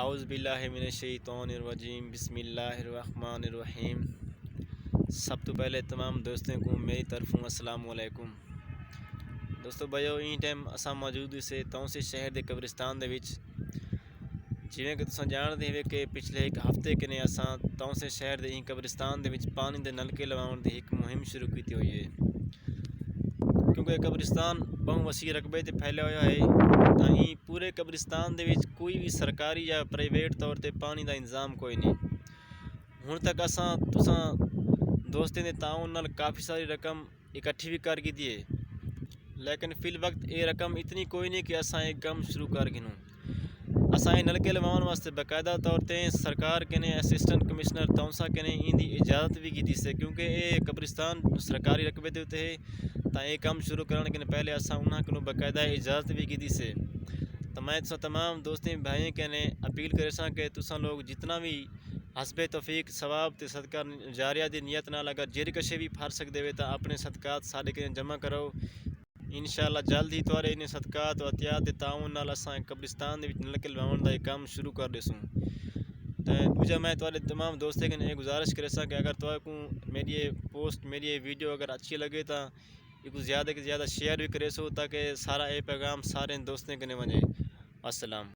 आउज़ बिल्लाहि मिनश्शैतानिर्रजीम बिस्मिल्लाहिर्रहमानिर्रहीम। सब तो पहले तमाम दोस्तों को मेरी तरफों अस्सलाम वालेकुम। दोस्तों भाइयों इन टाइम असा मौजूद से तौंसे शहर के कब्रिस्तान दे विच जिवें कि तुसां जानदे हो कि पिछले एक हफ्ते कने असां तौंसे शहर के कब्रिस्तान दे विच पानी के नलके लवाउण की एक मुहिम शुरू की हुई है, क्योंकि कब्रिस्तान बहु वसी रकबे ते फैलिया हुआ है। तां पूरे कब्रिस्तान दे विच कोई भी सरकारी या प्राइवेट तौर पर पानी का इंतजाम कोई नहीं। हुण तक असां तुसां दोस्तें के ताउन नाल काफ़ी सारी रकम इकट्ठी भी कर की है, लेकिन फिल वक्त ये रकम इतनी कोई नहीं कि असां एक कम शुरू कर गिनूँ। असां नलके लवाउण वास्ते बाकायदा तौर पर सरकार के ने असिस्टेंट कमिश्नर तौंसा के ने इनकी इजाज़त भी की से, क्योंकि ये कब्रिस्तान सरकारी रकबे के उत्ते है। तो ये काम शुरू करने के पहले असां उन्हां को बाकायदा इजाज़त भी की से। तो मैं तमाम दोस्तें भाइयों के ने अपील करे कि तुसां लोग जितना भी हसबे तौफीक सवाब ते सदका जारिया की नीयत नाल अगर जिर कशे भी फर सकते हो तो अपने सदकात साढ़े के जमा करो। इंशाअल्लाह जल्द ही तुहारे इन सदकात अतियात के ताउन नाल असां कब्रिस्तान के नलके लवाउण का काम शुरू कर देसूँ। तो दूजा मैं तुहारे तमाम दोस्तों के गुजारिश करे कि अगर तुहारे को मेरी ये पोस्ट मेरी ये वीडियो अगर अच्छी लगे तो इसको ज़्यादा से ज़्यादा शेयर भी करे सो, ताकि सारा ये पैगाम सारे दोस्तों के वजे। अस्सलाम।